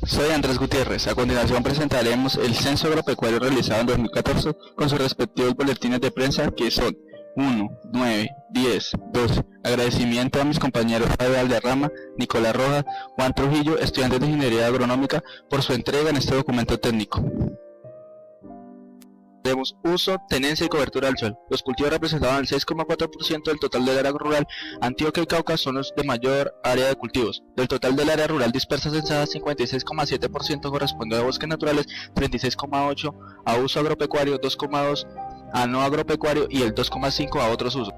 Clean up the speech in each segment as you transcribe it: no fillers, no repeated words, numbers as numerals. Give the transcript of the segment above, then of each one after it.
Soy Andrés Gutiérrez. A continuación presentaremos el censo agropecuario realizado en 2014 con sus respectivos boletines de prensa que son 1, 9, 10, 12. Agradecimiento a mis compañeros Fabio Valderrama, Nicolás Rojas, Juan Trujillo, estudiantes de Ingeniería Agronómica, por su entrega en este documento técnico. Tenemos uso, tenencia y cobertura del suelo. Los cultivos representaban el 6,4% del total del área rural. Antioquia y Cauca son los de mayor área de cultivos. Del total del área rural dispersa censada, 56,7% corresponde a bosques naturales, 36,8% a uso agropecuario, 2,2% a no agropecuario y el 2,5% a otros usos.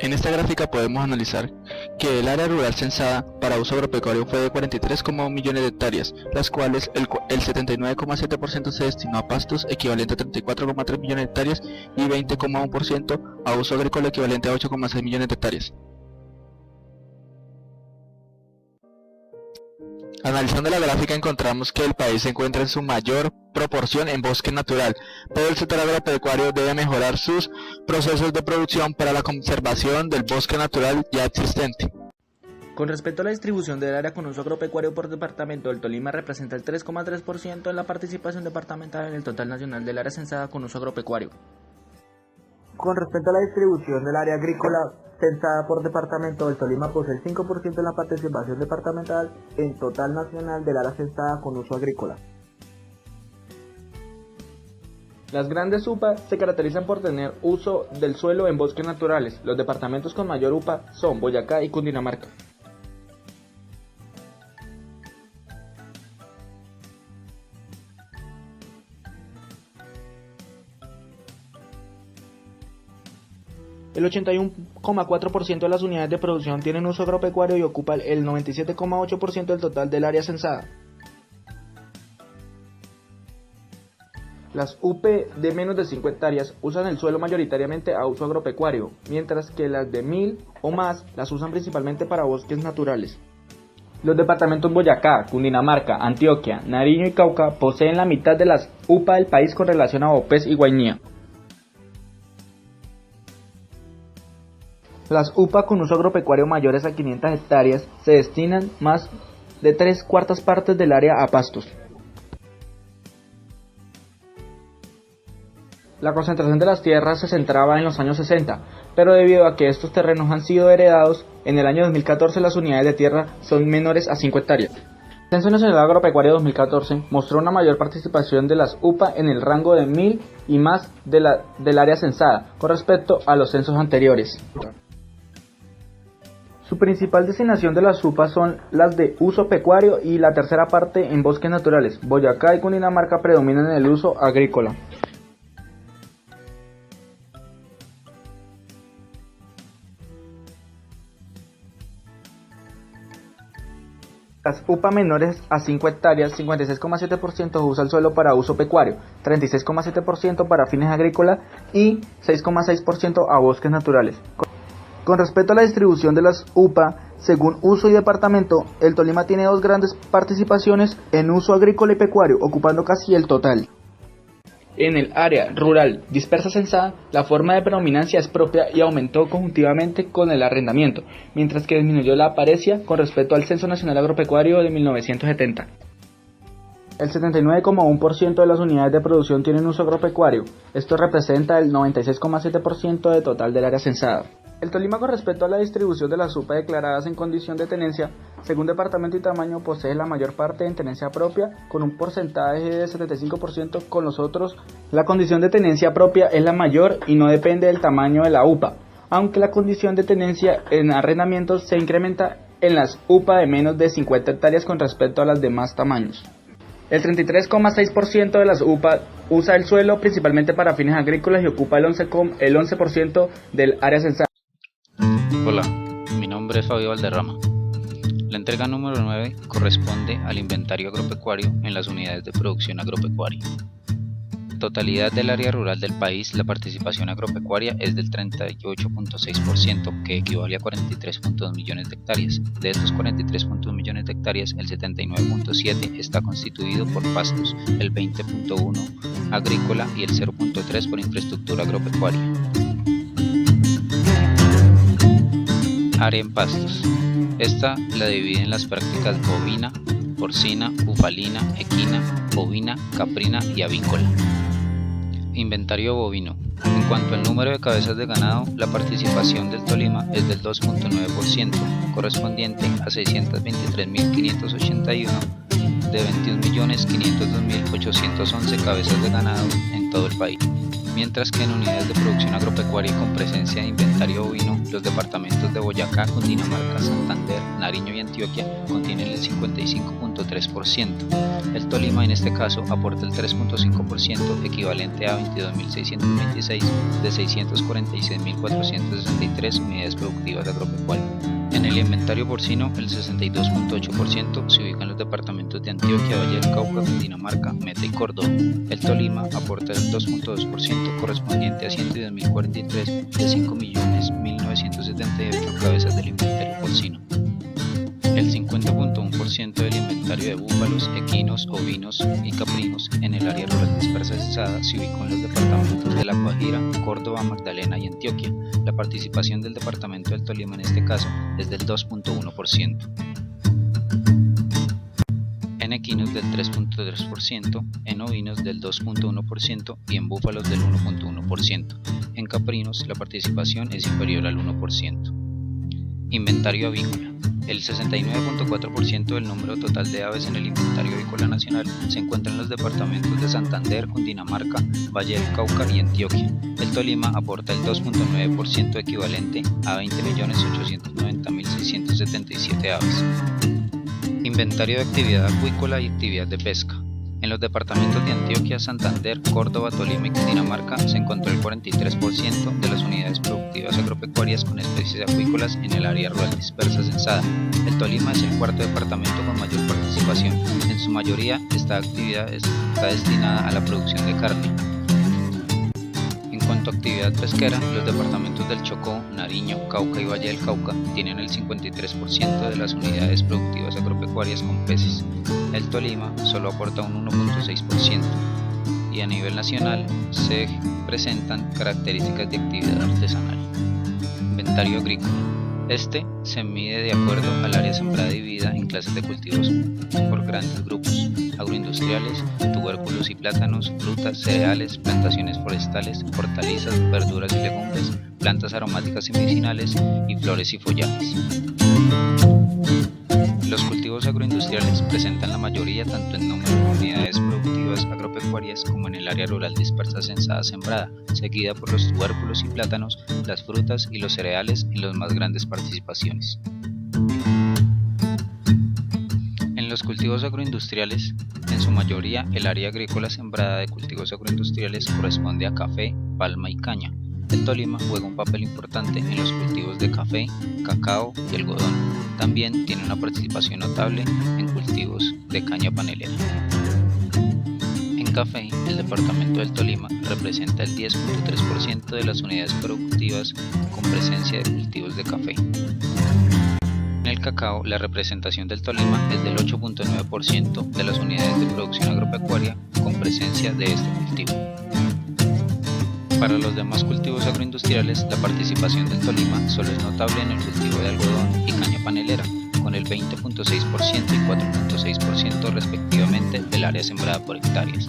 En esta gráfica podemos analizar que el área rural censada para uso agropecuario fue de 43,1 millones de hectáreas, las cuales el 79,7% se destinó a pastos, equivalente a 34,3 millones de hectáreas, y 20,1% a uso agrícola, equivalente a 8,6 millones de hectáreas. Analizando la gráfica encontramos que el país se encuentra en su mayor proporción en bosque natural, pero el sector agropecuario debe mejorar sus procesos de producción para la conservación del bosque natural ya existente. Con respecto a la distribución del área con uso agropecuario por departamento, el Tolima representa el 3,3% en la participación departamental en el total nacional del área censada con uso agropecuario. Con respecto a la distribución del área agrícola censada por departamento, el Tolima posee el 5% en la participación departamental en total nacional del área censada con uso agrícola. Las grandes UPA se caracterizan por tener uso del suelo en bosques naturales. Los departamentos con mayor UPA son Boyacá y Cundinamarca. El 81,4% de las unidades de producción tienen uso agropecuario y ocupa el 97,8% del total del área censada. Las UP de menos de 5 hectáreas usan el suelo mayoritariamente a uso agropecuario, mientras que las de 1000 o más las usan principalmente para bosques naturales. Los departamentos Boyacá, Cundinamarca, Antioquia, Nariño y Cauca poseen la mitad de las UPA del país con relación a Bopés y Guainía. Las UPA con uso agropecuario mayores a 500 hectáreas se destinan más de 3/4 partes del área a pastos. La concentración de las tierras se centraba en los años 60, pero debido a que estos terrenos han sido heredados, en el año 2014 las unidades de tierra son menores a 5 hectáreas. El Censo Nacional Agropecuario 2014 mostró una mayor participación de las UPA en el rango de 1000 y más del área censada con respecto a los censos anteriores. Su principal destinación de las UPA son las de uso pecuario y la tercera parte en bosques naturales. Boyacá y Cundinamarca predominan en el uso agrícola. Las UPA menores a 5 hectáreas, 56,7% usa el suelo para uso pecuario, 36,7% para fines agrícolas y 6,6% a bosques naturales. Con respecto a la distribución de las UPA, según uso y departamento, el Tolima tiene dos grandes participaciones en uso agrícola y pecuario, ocupando casi el total. En el área rural dispersa censada, la forma de predominancia es propia y aumentó conjuntivamente con el arrendamiento, mientras que disminuyó la parecia con respecto al Censo Nacional Agropecuario de 1970. El 79,1% de las unidades de producción tienen uso agropecuario. Esto representa el 96,7% del total del área censada. El Tolima, con respecto a la distribución de las UPA declaradas en condición de tenencia, según departamento y tamaño, posee la mayor parte en tenencia propia, con un porcentaje de 75%. Con los otros, la condición de tenencia propia es la mayor y no depende del tamaño de la UPA, aunque la condición de tenencia en arrendamientos se incrementa en las UPA de menos de 50 hectáreas con respecto a las de más tamaños. El 33,6% de las UPA usa el suelo principalmente para fines agrícolas y ocupa el 11% del área censada. Hola, mi nombre es Fabio Valderrama. La entrega número 9 corresponde al inventario agropecuario en las unidades de producción agropecuaria. Totalidad del área rural del país, la participación agropecuaria es del 38,6%, que equivale a 43,2 millones de hectáreas. De estos 43,2 millones de hectáreas, el 79,7% está constituido por pastos, el 20,1% agrícola y el 0,3% por infraestructura agropecuaria. Área en pastos. Esta la divide en las prácticas bovina, porcina, bufalina, equina, bovina, caprina y avícola. Inventario bovino. En cuanto al número de cabezas de ganado, la participación del Tolima es del 2.9%, correspondiente a 623.581 de 21.502.811 cabezas de ganado en todo el país, mientras que en unidades de producción agropecuaria con presencia de inventario bovino, los departamentos de Boyacá, Cundinamarca, Santander, Nariño y Antioquia contienen el 55.3%. El Tolima en este caso aporta el 3.5%, equivalente a 22.626 de 646.463 unidades productivas agropecuarias. En el inventario porcino, el 62.8% se ubica en los departamentos de Antioquia, Valle del Cauca, Cundinamarca, Meta y Córdoba. El Tolima aporta el 2.2%, correspondiente a 110.043 de 5.100.978 cabezas del inventario porcino. El 50.1% del inventario de búfalos, equinos, ovinos y caprinos en el área rural dispersa censada se ubicó en los departamentos de La Guajira, Córdoba, Magdalena y Antioquia. La participación del departamento del Tolima en este caso es del 2.1%. En equinos del 3.3%, en ovinos del 2.1% y en búfalos del 1.1%. En caprinos la participación es inferior al 1%. Inventario avícola. El 69.4% del número total de aves en el inventario avícola nacional se encuentra en los departamentos de Santander, Cundinamarca, Valle del Cauca y Antioquia. El Tolima aporta el 2.9%, equivalente a 20.890.677 aves. Inventario de actividad acuícola y actividad de pesca. En los departamentos de Antioquia, Santander, Córdoba, Tolima y Cundinamarca se encontró el 43% de las unidades productivas agropecuarias con especies acuícolas en el área rural dispersa censada. El Tolima es el cuarto departamento con mayor participación. En su mayoría, esta actividad está destinada a la producción de carne. En cuanto a actividad pesquera, los departamentos del Chocó, Nariño, Cauca y Valle del Cauca tienen el 53% de las unidades productivas agropecuarias con peces. El Tolima solo aporta un 1.6%, y a nivel nacional se presentan características de actividad artesanal. Inventario agrícola. Este se mide de acuerdo al área sembrada dividida en clases de cultivos por grandes grupos: agroindustriales, tubérculos y plátanos, frutas, cereales, plantaciones forestales, hortalizas, verduras y legumbres, plantas aromáticas y medicinales y flores y follajes. Los cultivos agroindustriales presentan la mayoría tanto en número de unidades productivas agropecuarias como en el área rural dispersa censada sembrada, seguida por los tubérculos y plátanos, las frutas y los cereales en las más grandes participaciones. En los cultivos agroindustriales, en su mayoría el área agrícola sembrada de cultivos agroindustriales corresponde a café, palma y caña. El Tolima juega un papel importante en los cultivos de café, cacao y algodón. También tiene una participación notable en cultivos de caña panelera. En café, el departamento del Tolima representa el 10.3% de las unidades productivas con presencia de cultivos de café. En el cacao, la representación del Tolima es del 8.9% de las unidades de producción agropecuaria con presencia de este cultivo. Para los demás cultivos agroindustriales, la participación del Tolima solo es notable en el cultivo de algodón y caña panelera, con el 20.6% y 4.6% respectivamente del área sembrada por hectáreas.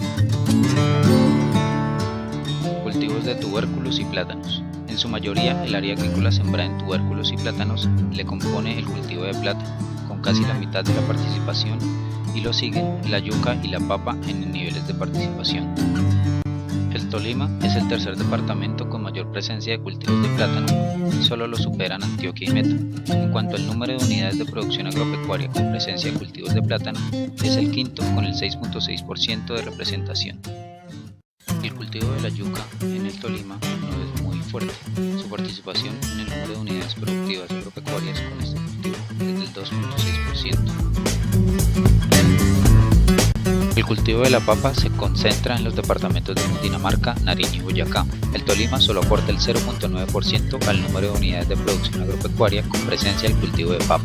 Cultivos de tubérculos y plátanos. En su mayoría, el área agrícola sembrada en tubérculos y plátanos le compone el cultivo de plátano, con casi la mitad de la participación, y lo siguen la yuca y la papa en niveles de participación. El Tolima es el tercer departamento con mayor presencia de cultivos de plátano, solo lo superan Antioquia y Meta. En cuanto al número de unidades de producción agropecuaria con presencia de cultivos de plátano, es el quinto con el 6.6% de representación. El cultivo de la yuca en el Tolima no es muy fuerte. Su participación en el número de unidades productivas agropecuarias con este cultivo es del 2.6%. El cultivo de la papa se concentra en los departamentos de Cundinamarca, Nariño y Boyacá. El Tolima solo aporta el 0.9% al número de unidades de producción agropecuaria con presencia del cultivo de papa.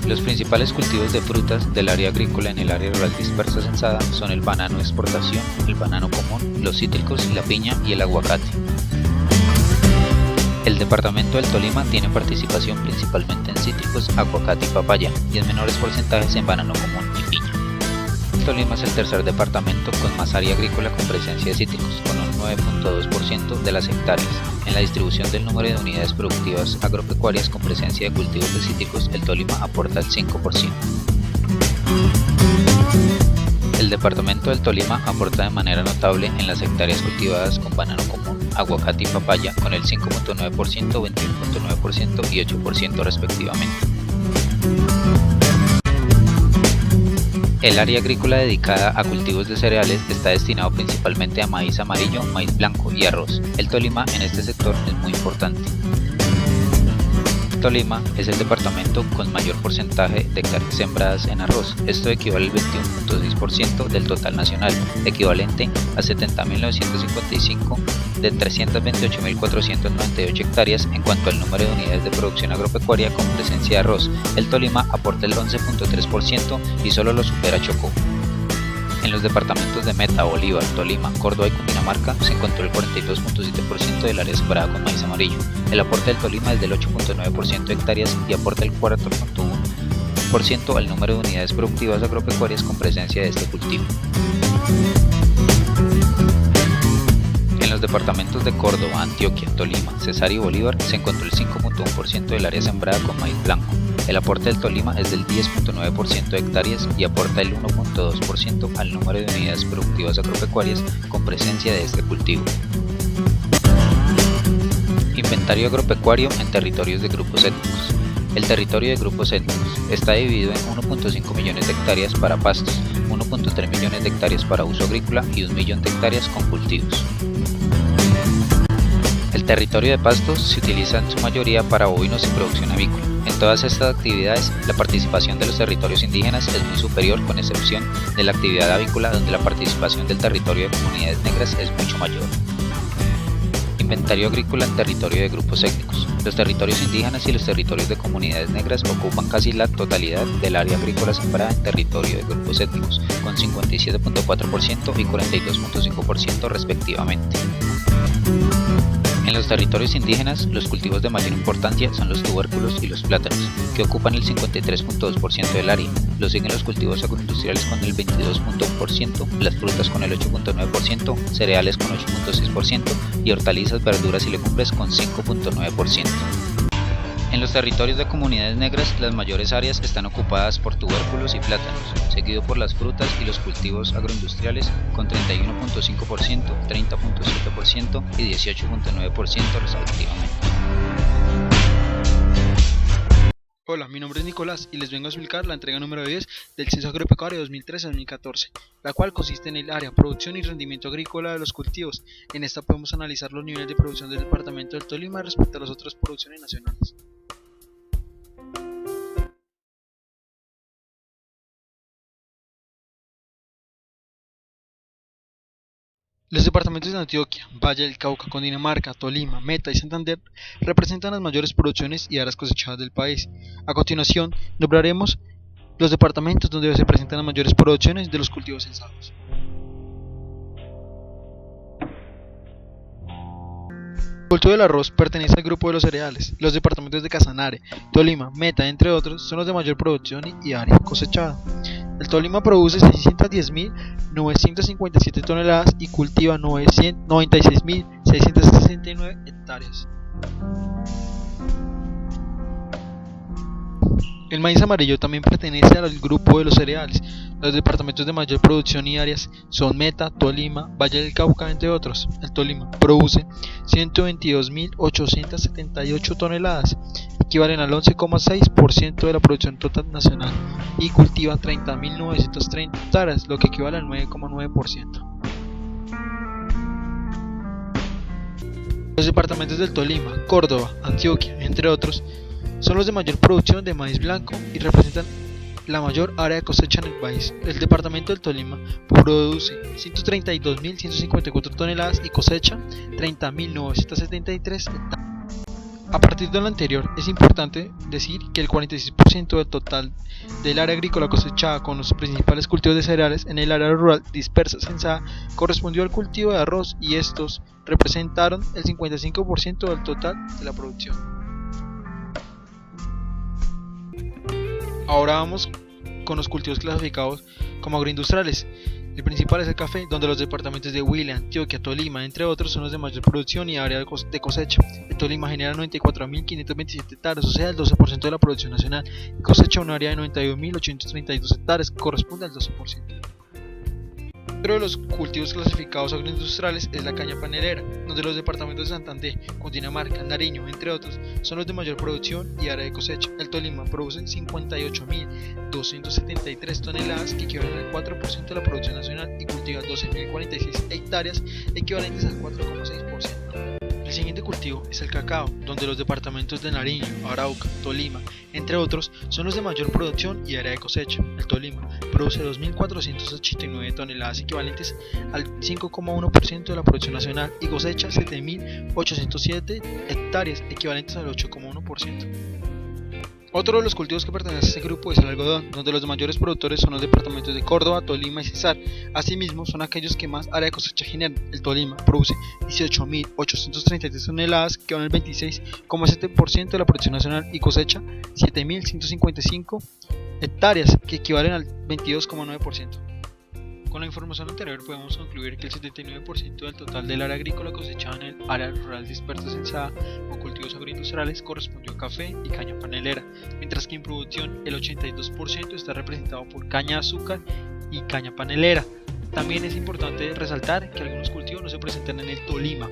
Los principales cultivos de frutas del área agrícola en el área rural dispersa censada son el banano de exportación, el banano común, los cítricos, la piña y el aguacate. El departamento del Tolima tiene participación principalmente en cítricos, aguacate y papaya, y en menores porcentajes en banano común y piña. El Tolima es el tercer departamento con más área agrícola con presencia de cítricos, con un 9.2% de las hectáreas. En la distribución del número de unidades productivas agropecuarias con presencia de cultivos de cítricos, el Tolima aporta el 5%. El departamento del Tolima aporta de manera notable en las hectáreas cultivadas con banano común, aguacate y papaya con el 5.9%, 21.9% y 8% respectivamente. El área agrícola dedicada a cultivos de cereales está destinado principalmente a maíz amarillo, maíz blanco y arroz. El Tolima en este sector es muy importante. Tolima es el departamento con mayor porcentaje de hectáreas sembradas en arroz. Esto equivale al 21.6% del total nacional, equivalente a 70.955 de 328.498 hectáreas. En cuanto al número de unidades de producción agropecuaria con presencia de arroz, el Tolima aporta el 11.3% y solo lo supera Chocó. En los departamentos de Meta, Bolívar, Tolima, Córdoba y Cundinamarca se encontró el 42.7% del área sembrada con maíz amarillo. El aporte del Tolima es del 8.9% de hectáreas y aporta el 4.1% al número de unidades productivas agropecuarias con presencia de este cultivo. En los departamentos de Córdoba, Antioquia, Tolima, Cesar y Bolívar se encontró el 5.1% del área sembrada con maíz blanco. El aporte del Tolima es del 10.9% de hectáreas y aporta el 1.2% al número de unidades productivas agropecuarias con presencia de este cultivo. Inventario agropecuario en territorios de grupos étnicos. El territorio de grupos étnicos está dividido en 1.5 millones de hectáreas para pastos, 1.3 millones de hectáreas para uso agrícola y 1 millón de hectáreas con cultivos. El territorio de pastos se utiliza en su mayoría para bovinos y producción avícola. En todas estas actividades, la participación de los territorios indígenas es muy superior, con excepción de la actividad avícola, donde la participación del territorio de comunidades negras es mucho mayor. Inventario agrícola en territorio de grupos étnicos. Los territorios indígenas y los territorios de comunidades negras ocupan casi la totalidad del área agrícola sembrada en territorio de grupos étnicos, con 57.4% y 42.5% respectivamente. En los territorios indígenas, los cultivos de mayor importancia son los tubérculos y los plátanos, que ocupan el 53.2% del área. Lo siguen los cultivos agroindustriales con el 22.1%, las frutas con el 8.9%, cereales con 8.6% y hortalizas, verduras y legumbres con 5.9%. En los territorios de comunidades negras, las mayores áreas están ocupadas por tubérculos y plátanos, seguido por las frutas y los cultivos agroindustriales con 31.5%, 30.7% y 18.9% respectivamente. Hola, mi nombre es Nicolás y les vengo a explicar la entrega número 10 del Censo Agropecuario 2013-2014, la cual consiste en el área, producción y rendimiento agrícola de los cultivos. En esta podemos analizar los niveles de producción del departamento del Tolima respecto a las otras producciones nacionales. Los departamentos de Antioquia, Valle del Cauca, Cundinamarca, Tolima, Meta y Santander representan las mayores producciones y áreas cosechadas del país. A continuación, nombraremos los departamentos donde se presentan las mayores producciones de los cultivos censados. El cultivo del arroz pertenece al grupo de los cereales. Los departamentos de Casanare, Tolima, Meta, entre otros, son los de mayor producción y área cosechada. El Tolima produce 610.957 toneladas y cultiva 96.669 hectáreas. El maíz amarillo también pertenece al grupo de los cereales. Los departamentos de mayor producción y áreas son Meta, Tolima, Valle del Cauca, entre otros. El Tolima produce 122.878 toneladas, equivalen al 11,6% de la producción total nacional, y cultiva 30.930 hectáreas, lo que equivale al 9,9%. Los departamentos del Tolima, Córdoba, Antioquia, entre otros, son los de mayor producción de maíz blanco y representan la mayor área de cosecha en el país. El departamento del Tolima produce 132.154 toneladas y cosecha 30.973 hectáreas. A partir de lo anterior, es importante decir que el 46% del total del área agrícola cosechada con los principales cultivos de cereales en el área rural dispersa censada correspondió al cultivo de arroz y estos representaron el 55% del total de la producción. Ahora vamos con los cultivos clasificados como agroindustriales. El principal es el café, donde los departamentos de Huila, Antioquia, Tolima, entre otros, son los de mayor producción y área de cosecha. El Tolima genera 94.527 hectáreas, o sea, el 12% de la producción nacional, y cosecha un área de 92.832 hectáreas, que corresponde al 12%. Otro de los cultivos clasificados agroindustriales es la caña panelera, donde los departamentos de Santander, Cundinamarca, Nariño, entre otros, son los de mayor producción y área de cosecha. El Tolima produce 58.273 toneladas, que equivalen al 4% de la producción nacional, y cultiva 12.046 hectáreas, equivalentes al 4,6%. El siguiente cultivo es el cacao, donde los departamentos de Nariño, Arauca, Tolima, entre otros, son los de mayor producción y área de cosecha. El Tolima produce 2.489 toneladas, equivalentes al 5,1% de la producción nacional, y cosecha 7.807 hectáreas, equivalentes al 8,1%. Otro de los cultivos que pertenece a este grupo es el algodón, donde los mayores productores son los departamentos de Córdoba, Tolima y Cesar. Asimismo, son aquellos que más área de cosecha generan. El Tolima produce 18.833 toneladas, que van al 26,7% de la producción nacional, y cosecha 7.155 hectáreas, que equivalen al 22,9%. Con la información anterior podemos concluir que el 79% del total del área agrícola cosechada en el área rural dispersa censada con cultivos agroindustriales correspondió a café y caña panelera, mientras que en producción el 82% está representado por caña de azúcar y caña panelera. También es importante resaltar que algunos cultivos no se presentan en el Tolima.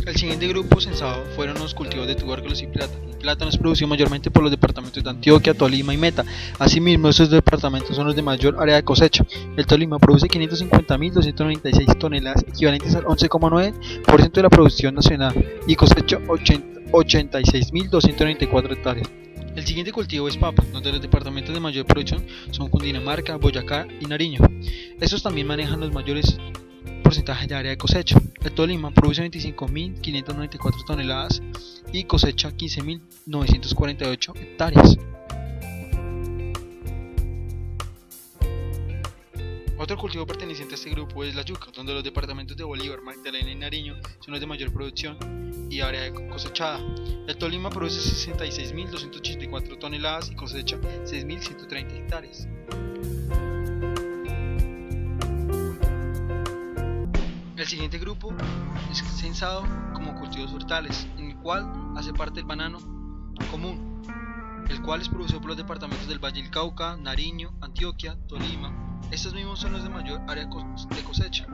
El siguiente grupo censado fueron los cultivos de tubérculos y plátano. El plátano es producido mayormente por los departamentos de Antioquia, Tolima y Meta. Asimismo, estos departamentos son los de mayor área de cosecha. El Tolima produce 550.296 toneladas, equivalentes al 11,9% de la producción nacional, y cosecha 86.294 hectáreas. El siguiente cultivo es papa, donde los departamentos de mayor producción son Cundinamarca, Boyacá y Nariño. Estos también manejan los mayores porcentajes de área de cosecha. El Tolima produce 25.594 toneladas y cosecha 15.948 hectáreas. Otro cultivo perteneciente a este grupo es la yuca, donde los departamentos de Bolívar, Magdalena y Nariño son los de mayor producción y área de cosechada. El Tolima produce 66.284 toneladas y cosecha 6.130 hectáreas. El siguiente grupo es censado como cultivos frutales, en el cual hace parte el banano común, el cual es producido por los departamentos del Valle del Cauca, Nariño, Antioquia, Tolima. Estos mismos son los de mayor área de cosecha.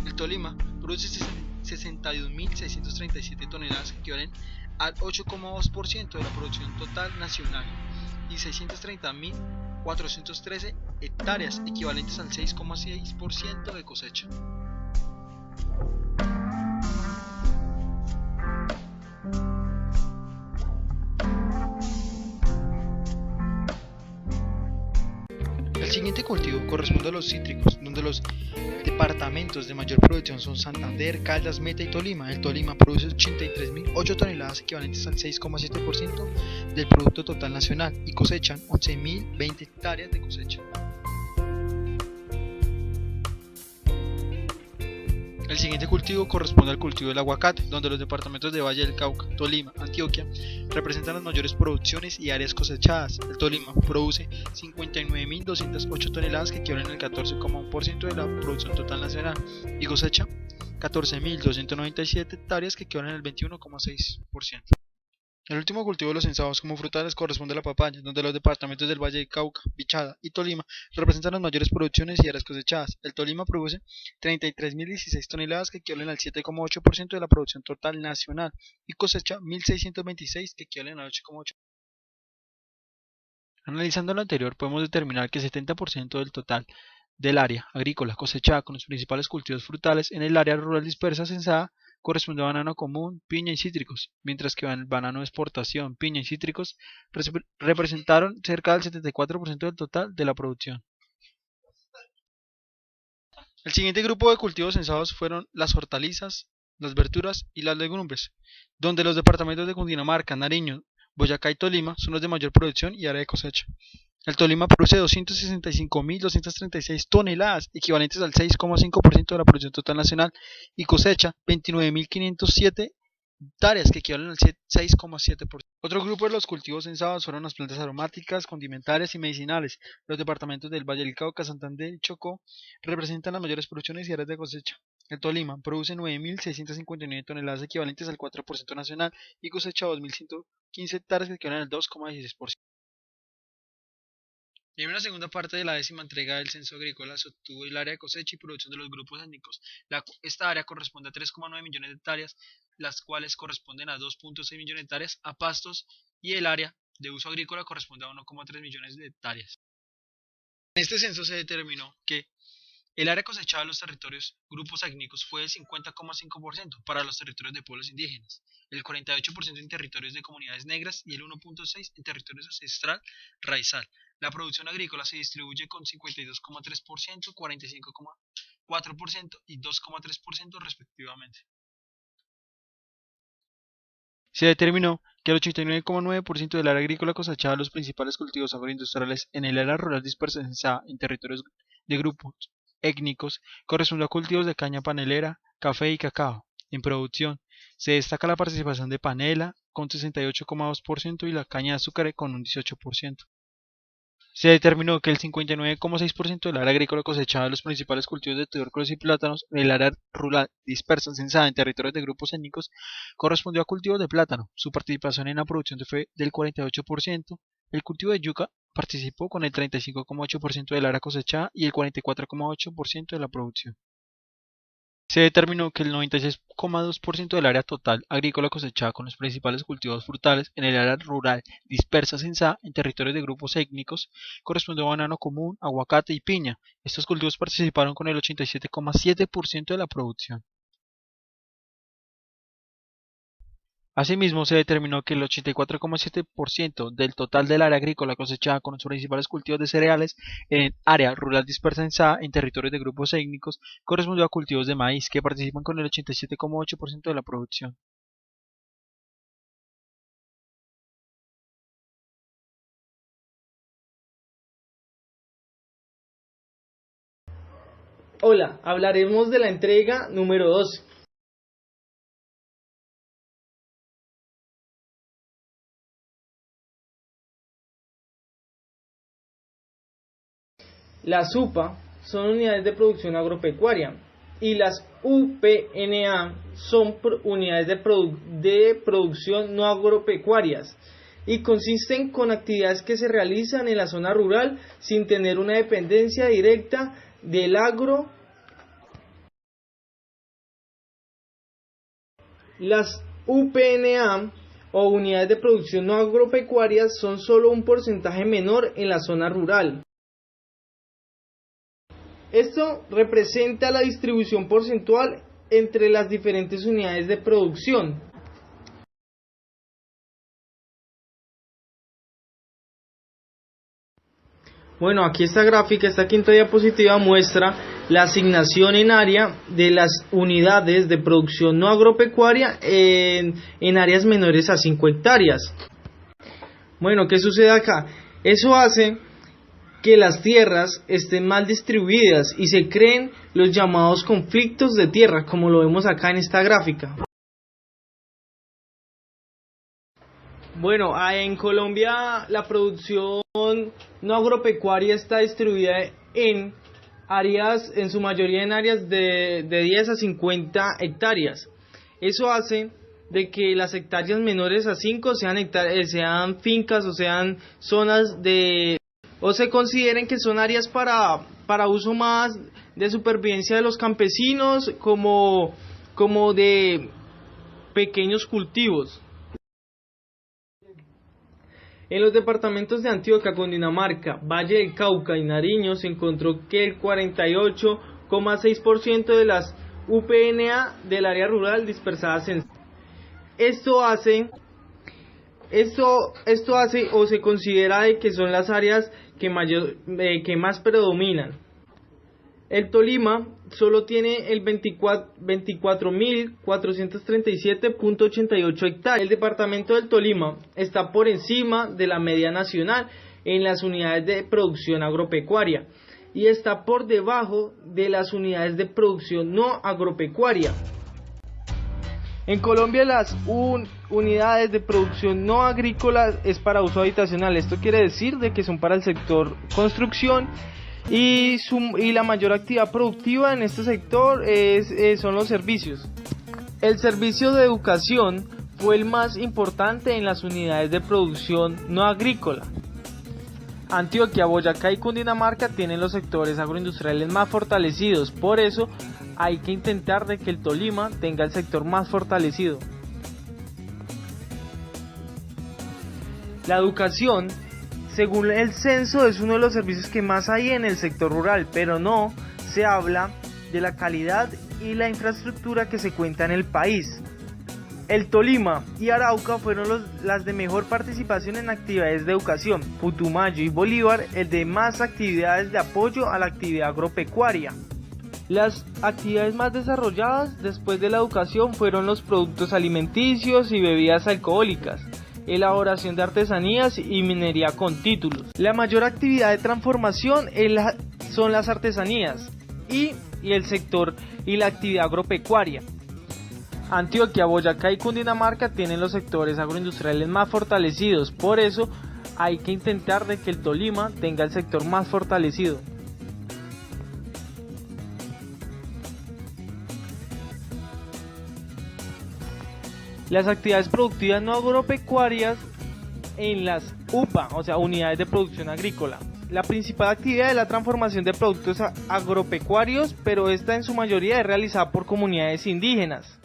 El Tolima produce 61.637 toneladas, que equivalen al 8,2% de la producción total nacional, y 630.413 hectáreas, equivalentes al 6,6% de cosecha. El siguiente cultivo corresponde a los cítricos, donde los departamentos de mayor producción son Santander, Caldas, Meta y Tolima. El Tolima produce 83.008 toneladas, equivalentes al 6,7% del producto total nacional, y cosechan 11.020 hectáreas de cosecha. El siguiente cultivo corresponde al cultivo del aguacate, donde los departamentos de Valle del Cauca, Tolima, Antioquia representan las mayores producciones y áreas cosechadas. El Tolima produce 59.208 toneladas, que equivalen al 14,1% de la producción total nacional, y cosecha 14.297 hectáreas, que equivalen al 21,6%. El último cultivo de los censados como frutales corresponde a la papaya, donde los departamentos del Valle del Cauca, Bichada y Tolima representan las mayores producciones y áreas cosechadas. El Tolima produce 33.016 toneladas, que equivalen al 7,8% de la producción total nacional, y cosecha 1.626, que equivalen al 8,8%. Analizando lo anterior, podemos determinar que el 70% del total del área agrícola cosechada con los principales cultivos frutales en el área rural dispersa censada corresponde a banano común, piña y cítricos, mientras que el banano de exportación, piña y cítricos representaron cerca del 74% del total de la producción. El siguiente grupo de cultivos censados fueron las hortalizas, las verduras y las legumbres, donde los departamentos de Cundinamarca, Nariño, Boyacá y Tolima son los de mayor producción y área de cosecha. El Tolima produce 265.236 toneladas, equivalentes al 6,5% de la producción total nacional, y cosecha 29.507 hectáreas, que equivalen al 6,7%. Otro grupo de los cultivos censados fueron las plantas aromáticas, condimentales y medicinales. Los departamentos del Valle del Cauca, Santander y Chocó representan las mayores producciones y áreas de cosecha. El Tolima produce 9.659 toneladas, equivalentes al 4% nacional, y cosecha 2.115 hectáreas, que equivalen al 2,16%. En una segunda parte de la 10ª entrega del censo agrícola se obtuvo el área de cosecha y producción de los grupos étnicos. Esta área corresponde a 3,9 millones de hectáreas, las cuales corresponden a 2,6 millones de hectáreas a pastos, y el área de uso agrícola corresponde a 1,3 millones de hectáreas. En este censo se determinó que el área cosechada de los territorios grupos étnicos fue del 50,5% para los territorios de pueblos indígenas, el 48% en territorios de comunidades negras y el 1,6% en territorios ancestral raizal. La producción agrícola se distribuye con 52,3%, 45,4% y 2,3% respectivamente. Se determinó que el 89,9% del área agrícola cosechaba los principales cultivos agroindustriales en el área rural dispersa censada en territorios de grupos étnicos corresponde a cultivos de caña panelera, café y cacao. En producción se destaca la participación de panela con 68,2% y la caña de azúcar con un 18%. Se determinó que el 59,6% del área agrícola cosechaba los principales cultivos de tubérculos y plátanos en el área rural dispersa censada en territorios de grupos étnicos correspondió a cultivos de plátano. Su participación en la producción fue del 48%. El cultivo de yuca participó con el 35,8% del área cosechada y el 44,8% de la producción. Se determinó que el 96,2% del área total agrícola cosechada con los principales cultivos frutales en el área rural dispersa censada en territorios de grupos étnicos correspondió a banano común, aguacate y piña. Estos cultivos participaron con el 87,7% de la producción. Asimismo, se determinó que el 84,7% del total del área agrícola cosechada con los principales cultivos de cereales en área rural dispersa censada en territorios de grupos étnicos correspondió a cultivos de maíz, que participan con el 87,8% de la producción. Hola, hablaremos de la entrega número 2. Las UPA son unidades de producción agropecuaria y las UPNA son unidades de producción no agropecuarias y consisten con actividades que se realizan en la zona rural sin tener una dependencia directa del agro. Las UPNA o unidades de producción no agropecuarias son solo un porcentaje menor en la zona rural. Esto representa la distribución porcentual entre las diferentes unidades de producción. Bueno, aquí esta gráfica, esta quinta diapositiva muestra la asignación en área de las unidades de producción no agropecuaria en áreas menores a 5 hectáreas. Bueno, ¿qué sucede acá? Eso hace que las tierras estén mal distribuidas y se creen los llamados conflictos de tierra, como lo vemos acá en esta gráfica. Bueno, en Colombia la producción no agropecuaria está distribuida en áreas, en su mayoría en áreas de 10 a 50 hectáreas. Eso hace de que las hectáreas menores a 5 sean fincas o sean zonas o se consideren que son áreas para uso más de supervivencia de los campesinos como de pequeños cultivos. En los departamentos de Antioquia, Cundinamarca, Valle del Cauca y Nariño se encontró que el 48,6% de las UPNA del área rural dispersadas en... Esto hace o se considera de que son las áreas que más predominan. El Tolima solo tiene el 24.437.88 hectáreas. El departamento del Tolima está por encima de la media nacional en las unidades de producción agropecuaria y está por debajo de las unidades de producción no agropecuaria. En Colombia las unidades de producción no agrícola es para uso habitacional. Esto quiere decir de que son para el sector construcción y la mayor actividad productiva en este sector son los servicios. El servicio de educación fue el más importante en las unidades de producción no agrícola. Antioquia, Boyacá y Cundinamarca tienen los sectores agroindustriales más fortalecidos, por eso hay que intentar de que el Tolima tenga el sector más fortalecido. La educación, según el censo, es uno de los servicios que más hay en el sector rural, pero no se habla de la calidad y la infraestructura que se cuenta en el país. El Tolima y Arauca fueron las de mejor participación en actividades de educación. Putumayo y Bolívar el de más actividades de apoyo a la actividad agropecuaria. Las actividades más desarrolladas después de la educación fueron los productos alimenticios y bebidas alcohólicas, elaboración de artesanías y minería con títulos. La mayor actividad de transformación son las artesanías y el sector y la actividad agropecuaria. Antioquia, Boyacá y Cundinamarca tienen los sectores agroindustriales más fortalecidos, por eso hay que intentar de que el Tolima tenga el sector más fortalecido. Las actividades productivas no agropecuarias en las UPA, o sea, unidades de producción agrícola. La principal actividad es la transformación de productos agropecuarios, pero esta en su mayoría es realizada por comunidades indígenas.